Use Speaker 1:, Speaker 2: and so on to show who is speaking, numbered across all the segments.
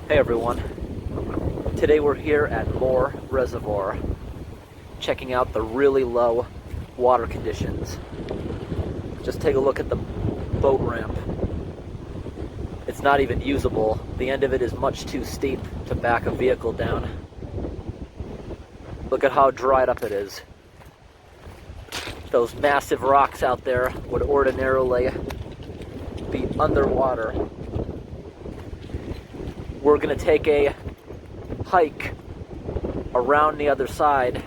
Speaker 1: Hey everyone, today we're here at Reservoir, checking out the really low water conditions. Just take a look at the boat ramp. It's not even usable. The end of it is much too steep to back a vehicle down. Look at how dried up it is. Those massive rocks out there would ordinarily be underwater. We're gonna take a hike around the other side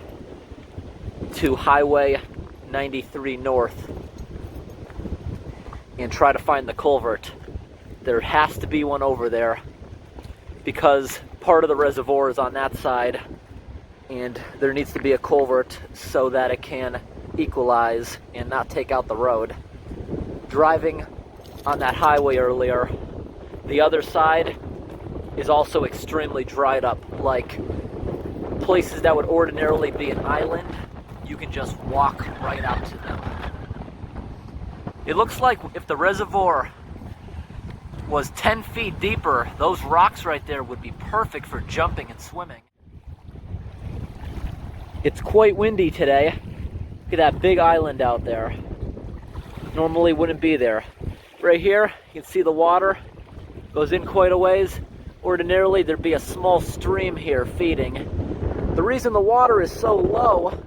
Speaker 1: to Highway 93 North and try to find the culvert. There has to be one over there because part of the reservoir is on that side, and there needs to be a culvert so that it can equalize and not take out the road. Driving on that highway earlier, the other side is also extremely dried up. Like places that would ordinarily be an island, you can just walk right out to them. It looks like if the reservoir was 10 feet deeper, those rocks right there would be perfect for jumping and swimming. It's quite windy today. Look at that big island out there. Normally wouldn't be there. Right here, you can see the water goes in quite a ways. Ordinarily, there'd be a small stream here feeding. The reason the water is so low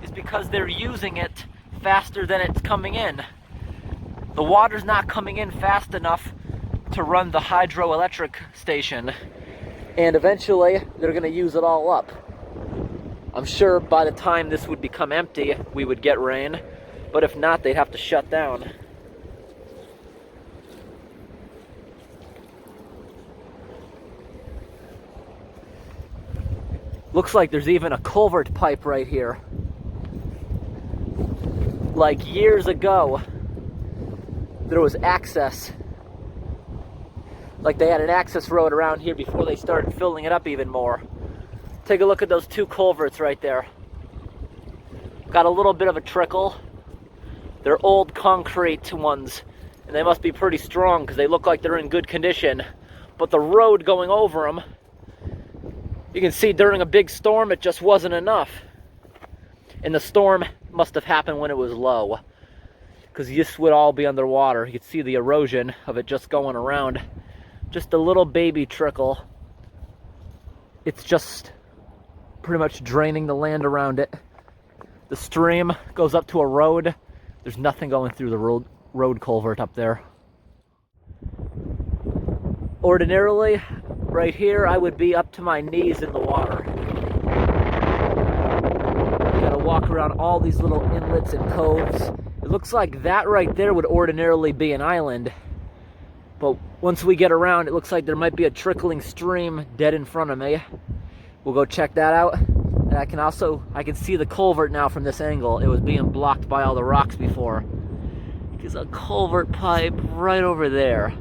Speaker 1: is because they're using it faster than it's coming in. The water's not coming in fast enough to run the hydroelectric station, and eventually they're going to use it all up. I'm sure by the time this would become empty, we would get rain, but if not, they'd have to shut down. Looks like there's even a culvert pipe right here. Like years ago, there was access. Like they had an access road around here before they started filling it up even more. Take a look at those two culverts right there. Got a little bit of a trickle. They're old concrete ones, and they must be pretty strong because they look like they're in good condition. But the road going over them, you can see during a big storm, it just wasn't enough. And the storm must have happened when it was low, because this would all be underwater. You could see the erosion of it just going around. Just a little baby trickle. It's just pretty much draining the land around it. The stream goes up to a road. There's nothing going through the road culvert up there. Ordinarily, right here, I would be up to my knees in the water. You gotta walk around all these little inlets and coves. It looks like that right there would ordinarily be an island. But once we get around, it looks like there might be a trickling stream dead in front of me. We'll go check that out. And I can see the culvert now from this angle. It was being blocked by all the rocks before. There's a culvert pipe right over there,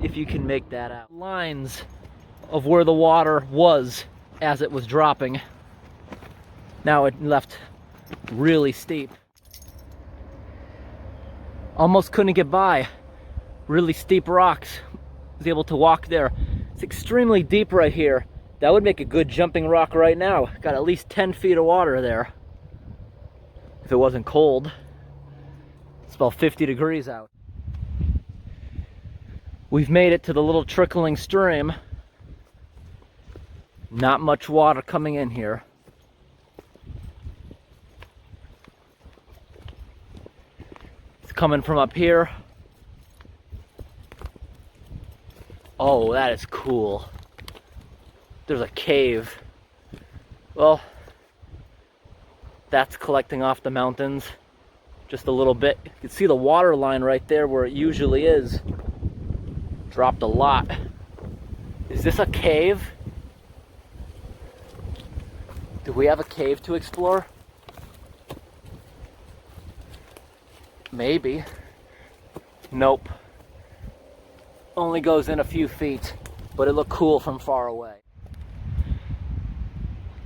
Speaker 1: if you can make that out. Lines of where the water was as it was dropping. Now it left really steep. Almost couldn't get by. Really steep rocks. Was able to walk there. It's extremely deep right here. That would make a good jumping rock right now. Got at least 10 feet of water there. If it wasn't cold. It's about 50 degrees out. We've made it to the little trickling stream. Not much water coming in here. It's coming from up here. Oh, that is cool. There's a cave. Well, that's collecting off the mountains just a little bit. You can see the water line right there where it usually is. Dropped a lot. Is this a cave? Do we have a cave to explore? Maybe. Nope. Only goes in a few feet, but it looked cool from far away.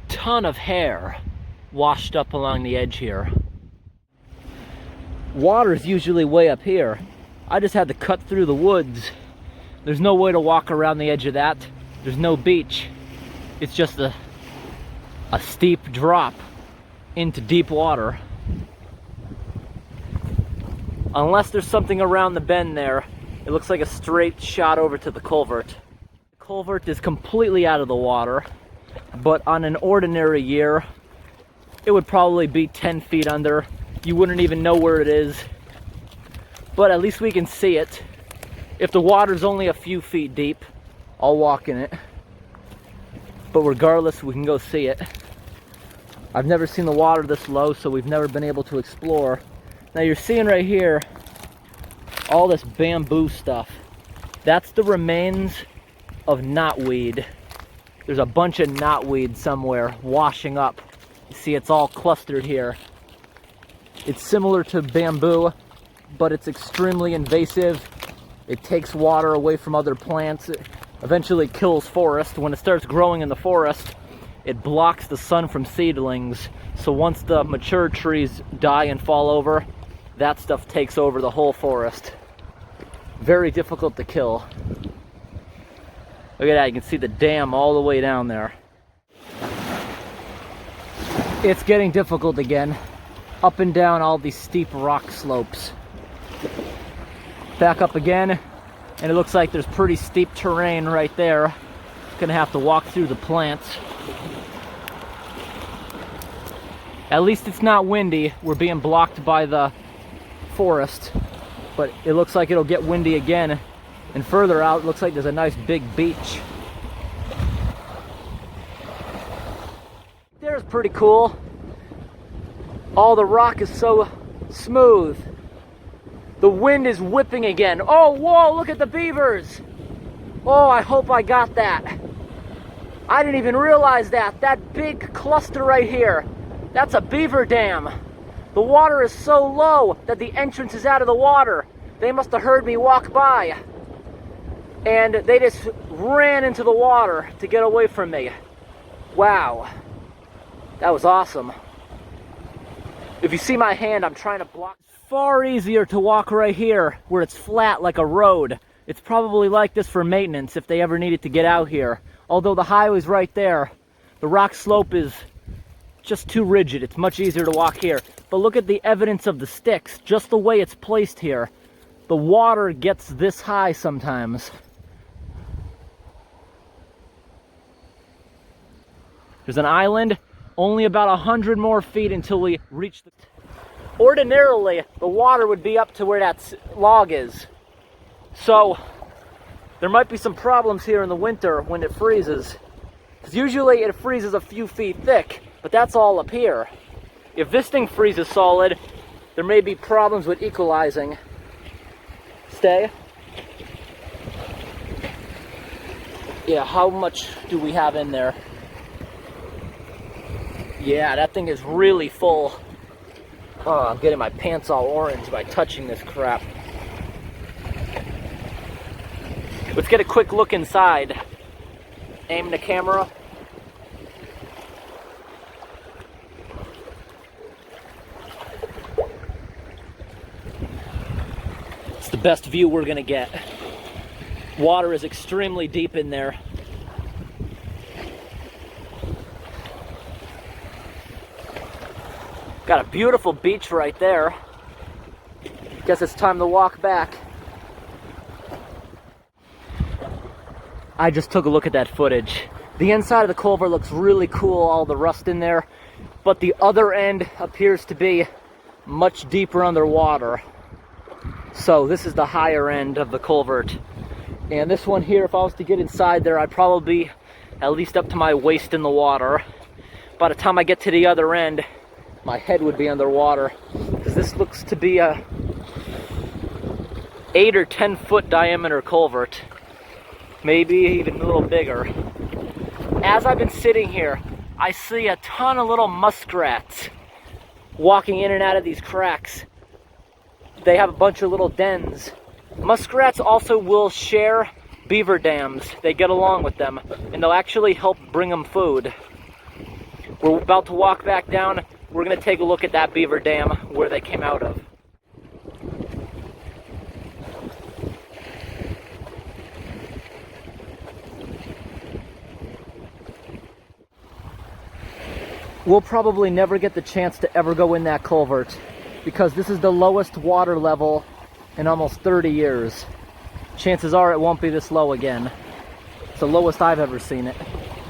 Speaker 1: Ton of hair washed up along the edge here. Water's usually way up here. I just had to cut through the woods. There's no way to walk around the edge of that. There's no beach. It's just a steep drop into deep water. Unless there's something around the bend there, it looks like a straight shot over to the culvert. The culvert is completely out of the water, but on an ordinary year, it would probably be 10 feet under. You wouldn't even know where it is, but at least we can see it. If the water's only a few feet deep, I'll walk in it. But regardless, we can go see it. I've never seen the water this low, so we've never been able to explore. Now you're seeing right here, all this bamboo stuff. That's the remains of knotweed. There's a bunch of knotweed somewhere washing up. You see it's all clustered here. It's similar to bamboo, but it's extremely invasive. It takes water away from other plants. It eventually kills forest. When it starts growing in the forest, it blocks the sun from seedlings. So once the mature trees die and fall over, that stuff takes over the whole forest. Very difficult to kill. Look at that, you can see the dam all the way down there. It's getting difficult again. Up and down all these steep rock slopes. Back up again, and it looks like there's pretty steep terrain right there. Gonna have to walk through the plants. At least it's not windy. We're being blocked by the forest, but it looks like it'll get windy again. And further out, it looks like there's a nice big beach. There's pretty cool. All the rock is so smooth. The wind is whipping again. Oh, whoa, look at the beavers. Oh, I hope I got that. I didn't even realize that. That big cluster right here, that's a beaver dam. The water is so low that the entrance is out of the water. They must have heard me walk by. And they just ran into the water to get away from me. Wow. That was awesome. If you see my hand, I'm trying to block. Far easier to walk right here where it's flat like a road. It's probably like this for maintenance if they ever needed to get out here. Although the highway's right there, the rock slope is just too rigid. It's much easier to walk here. But look at the evidence of the sticks, just the way it's placed here. The water gets this high sometimes. There's an island, only about 100 more feet until we reach the... Ordinarily, the water would be up to where that log is. So, there might be some problems here in the winter when it freezes. Because usually it freezes a few feet thick, but that's all up here. If this thing freezes solid, there may be problems with equalizing. Stay. Yeah, how much do we have in there? Yeah, that thing is really full. Oh, I'm getting my pants all orange by touching this crap. Let's get a quick look inside. Aim the camera. It's the best view we're gonna get. Water is extremely deep in there. Got a beautiful beach right there. Guess it's time to walk back. I just took a look at that footage. The inside of the culvert looks really cool, all the rust in there, but the other end appears to be much deeper underwater. So this is the higher end of the culvert. And this one here, if I was to get inside there, I'd probably be at least up to my waist in the water. By the time I get to the other end, my head would be underwater, because this looks to be a 8 or 10 foot diameter culvert, maybe even a little bigger. As I've been sitting here, I see a ton of little muskrats walking in and out of these cracks. They have a bunch of little dens. Muskrats also will share beaver dams. They get along with them, and they'll actually help bring them food. We're about to walk back down. We're going to take a look at that beaver dam where they came out of. We'll probably never get the chance to ever go in that culvert because this is the lowest water level in almost 30 years. Chances are it won't be this low again. It's the lowest I've ever seen it.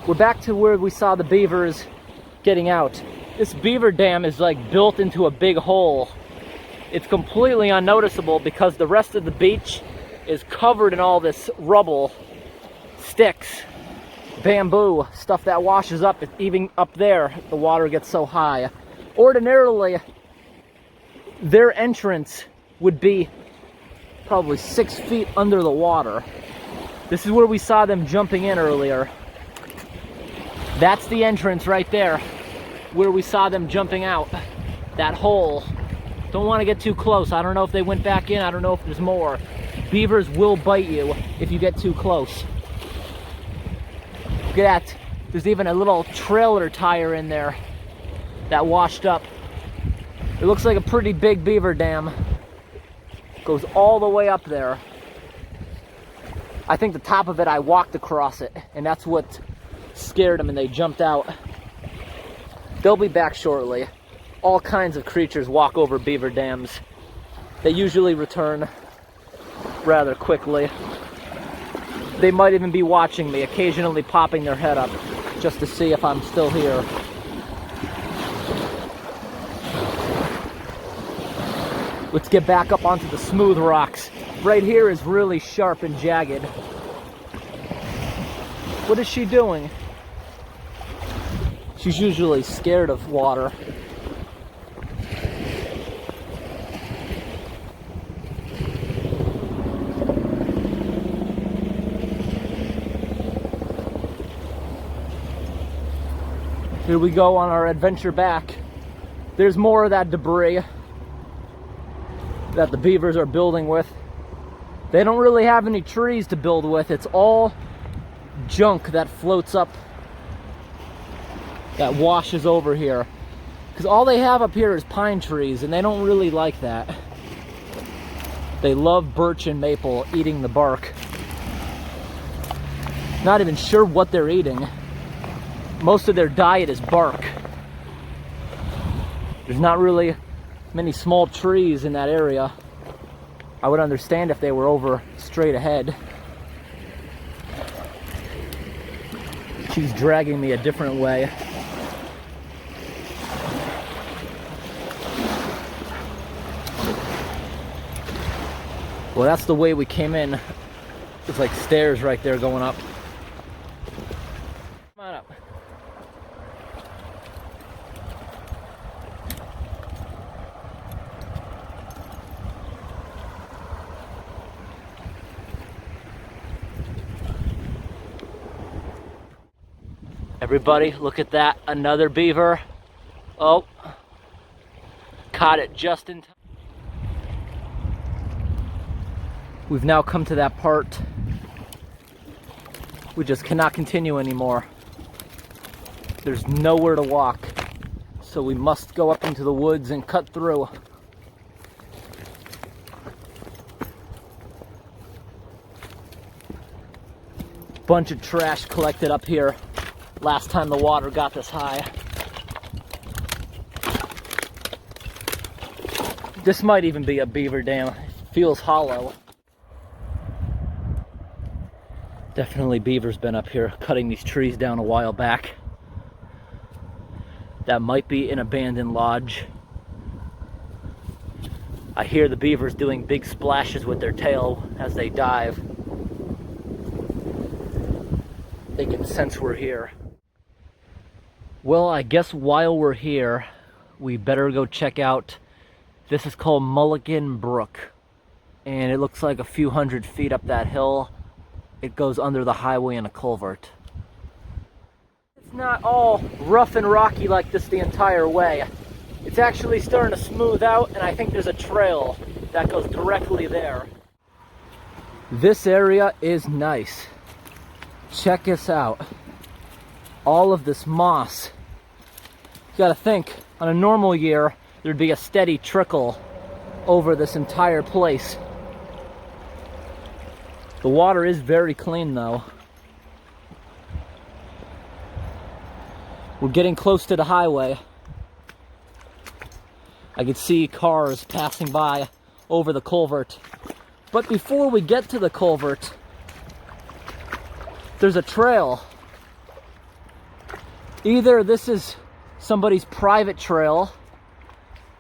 Speaker 1: We're back to where we saw the beavers getting out. This beaver dam is like built into a big hole. It's completely unnoticeable because the rest of the beach is covered in all this rubble, sticks, bamboo, stuff that washes up. Even up there, the water gets so high. Ordinarily, their entrance would be probably 6 feet under the water. This is where we saw them jumping in earlier. That's the entrance right there, where we saw them jumping out. That hole. Don't want to get too close. I don't know if they went back in. I don't know if there's more. Beavers will bite you if you get too close. Look at that. There's even a little trailer tire in there that washed up. It looks like a pretty big beaver dam. Goes all the way up there. I think the top of it, I walked across it, and that's what scared them and they jumped out. They'll be back shortly. All kinds of creatures walk over beaver dams. They usually return rather quickly. They might even be watching me, occasionally popping their head up just to see if I'm still here. Let's get back up onto the smooth rocks. Right here is really sharp and jagged. What is she doing? She's usually scared of water. Here we go on our adventure back. There's more of that debris that the beavers are building with. They don't really have any trees to build with. It's all junk that floats up, that washes over here. Because all they have up here is pine trees, and they don't really like that. They love birch and maple, eating the bark. Not even sure what they're eating. Most of their diet is bark. There's not really many small trees in that area. I would understand if they were over straight ahead. She's dragging me a different way. Well, that's the way we came in. There's like stairs right there going up. Come on up. Everybody, look at that. Another beaver. Oh, caught it just in time. We've now come to that part. We just cannot continue anymore. There's nowhere to walk. So we must go up into the woods and cut through. Bunch of trash collected up here last time the water got this high. This might even be a beaver dam. It feels hollow. Definitely beavers been up here cutting these trees down a while back. That might be an abandoned lodge. I hear the beavers doing big splashes with their tail as they dive. They can sense we're here. Well, I guess while we're here, we better go check out. This is called Mulligan Brook, and it looks like a few hundred feet up that hill. It goes under the highway in a culvert. It's not all rough and rocky like this the entire way. It's actually starting to smooth out, and I think there's a trail that goes directly there. This area is nice. Check this out. All of this moss. You gotta think, on a normal year, there'd be a steady trickle over this entire place. The water is very clean though. We're getting close to the highway. I could see cars passing by over the culvert. But before we get to the culvert, there's a trail. Either this is somebody's private trail,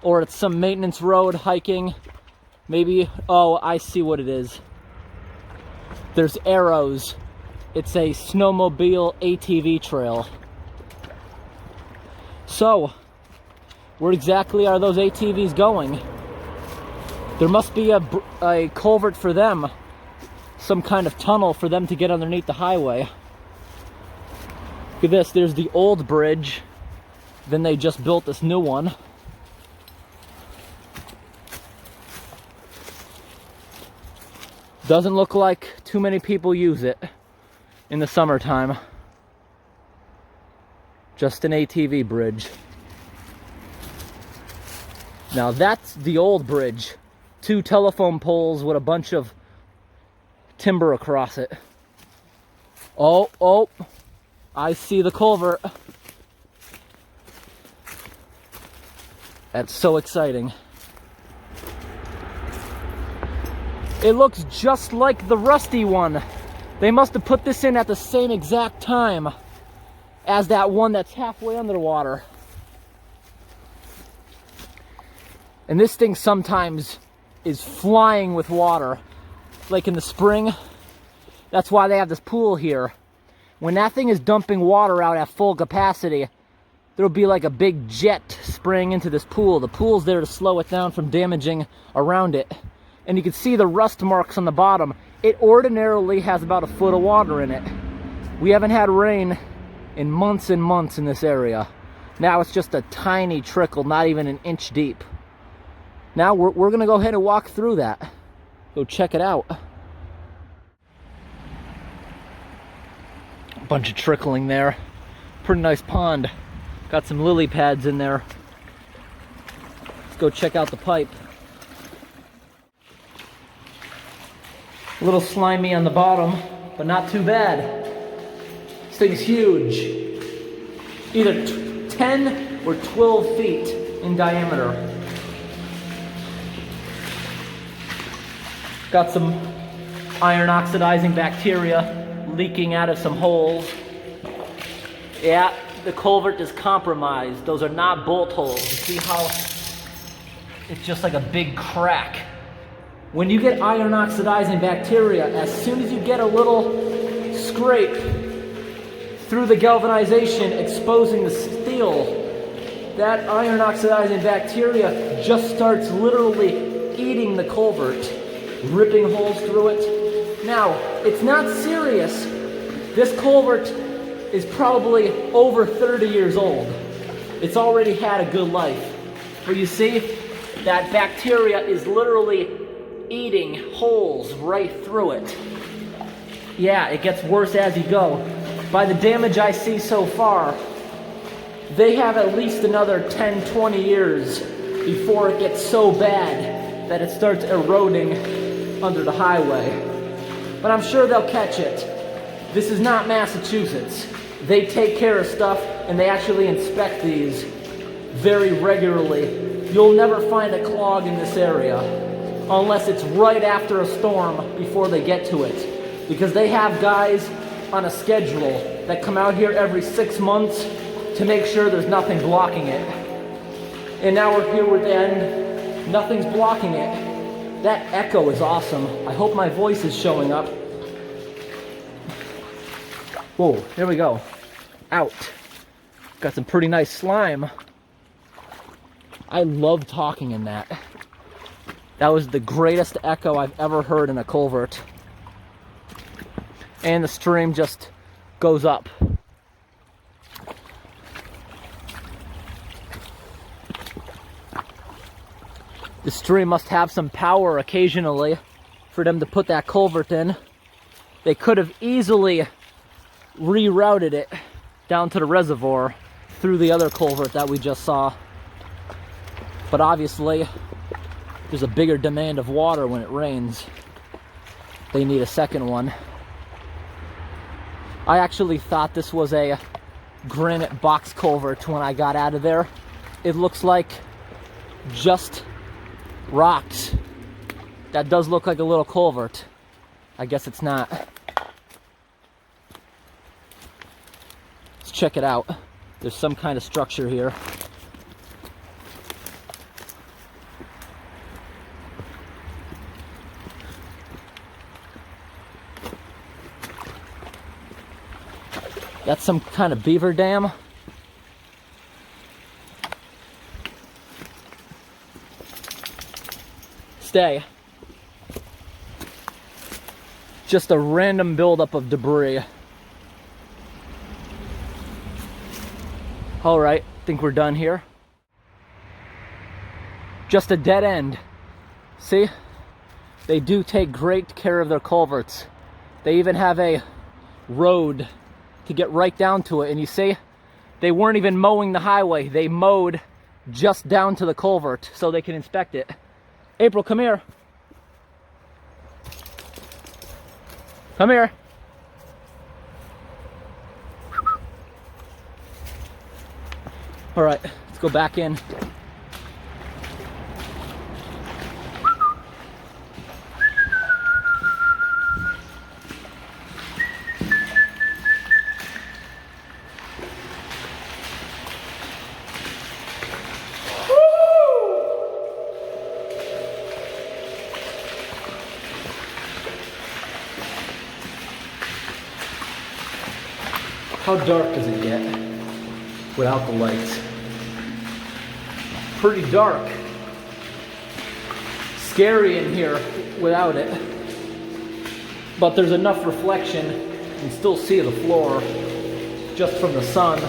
Speaker 1: or it's some maintenance road hiking. Maybe, oh, I see what it is. There's arrows. It's a snowmobile ATV trail. So, where exactly are those ATVs going? There must be a culvert for them. Some kind of tunnel for them to get underneath the highway. Look at this, there's the old bridge. Then they just built this new one. Doesn't look like too many people use it in the summertime. Just an ATV bridge. Now that's the old bridge. 2 telephone poles with a bunch of timber across it. Oh, I see the culvert. That's so exciting. It looks just like the rusty one. They must have put this in at the same exact time as that one that's halfway under the water. And this thing sometimes is flying with water. Like in the spring, that's why they have this pool here. When that thing is dumping water out at full capacity, there'll be like a big jet spraying into this pool. The pool's there to slow it down from damaging around it. And you can see the rust marks on the bottom. It ordinarily has about a foot of water in it. We haven't had rain in months and months in this area. Now it's just a tiny trickle, not even an inch deep. Now we're gonna go ahead and walk through that. Go check it out. A bunch of trickling there. Pretty nice pond. Got some lily pads in there. Let's go check out the pipe. A little slimy on the bottom, but not too bad. This thing's huge. Either 10 or 12 feet in diameter. Got some iron oxidizing bacteria leaking out of some holes. Yeah, the culvert is compromised. Those are not bolt holes. You see how it's just like a big crack. When you get iron oxidizing bacteria, as soon as you get a little scrape through the galvanization exposing the steel, that iron oxidizing bacteria just starts literally eating the culvert, ripping holes through it. Now, it's not serious. This culvert is probably over 30 years old. It's already had a good life. But you see, that bacteria is literally eating holes right through it. Yeah, it gets worse as you go. By the damage I see so far, they have at least another 10, 20 years before it gets so bad that it starts eroding under the highway. But I'm sure they'll catch it. This is not Massachusetts. They take care of stuff and they actually inspect these very regularly. You'll never find a clog in this area unless it's right after a storm before they get to it. Because they have guys on a schedule that come out here every 6 months to make sure there's nothing blocking it. And now we're here with the end. Nothing's blocking it. That echo is awesome. I hope my voice is showing up. Whoa, there we go. Out. Got some pretty nice slime. I love talking in that. That was the greatest echo I've ever heard in a culvert. And the stream just goes up. The stream must have some power occasionally for them to put that culvert in. They could have easily rerouted it down to the reservoir through the other culvert that we just saw. But obviously, there's a bigger demand of water when it rains. They need a second one. I actually thought this was a granite box culvert when I got out of there. It looks like just rocks. That does look like a little culvert. I guess it's not. Let's check it out. There's some kind of structure here. That's some kind of beaver dam. Stay. Just a random buildup of debris. All right, think we're done here. Just a dead end. See? They do take great care of their culverts. They even have a road to get right down to it. And you see, they weren't even mowing the highway. They mowed just down to the culvert so they can inspect it. April, come here. Come here. All right, let's go back in. How dark does it get without the lights? Pretty dark. Scary in here without it. But there's enough reflection, you can still see the floor just from the sun.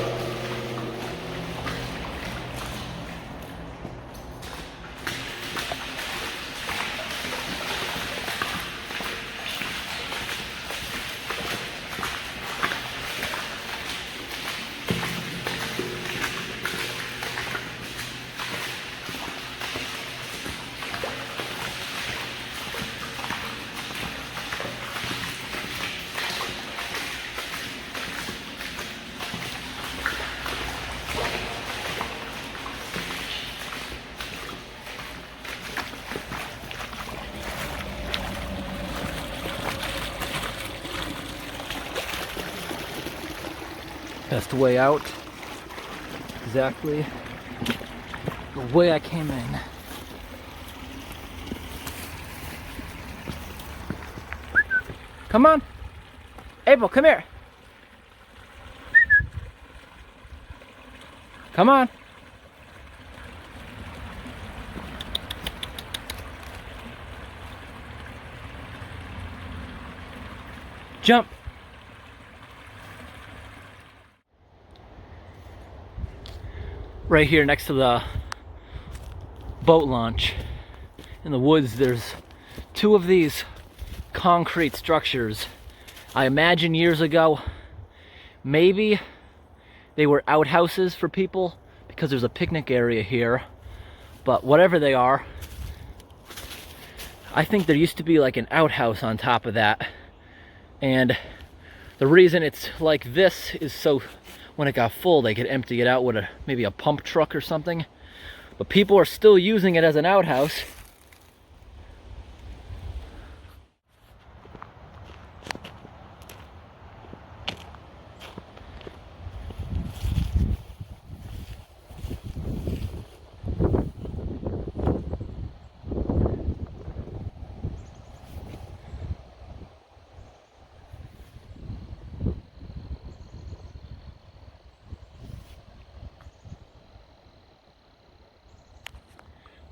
Speaker 1: Best way out, exactly the way I came in. Come on, April, come here. Come on. Jump. Right here next to the boat launch in the woods, there's two of these concrete structures. I imagine years ago, maybe they were outhouses for people because there's a picnic area here. But whatever they are, I think there used to be like an outhouse on top of that. And the reason it's like this is so when it got full, they could empty it out with maybe a pump truck or something. But people are still using it as an outhouse.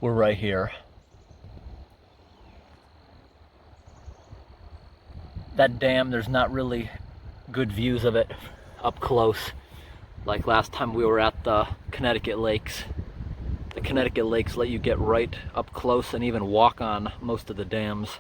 Speaker 1: We're right here. That dam, there's not really good views of it up close. Like last time we were at the Connecticut Lakes. The Connecticut Lakes let you get right up close and even walk on most of the dams.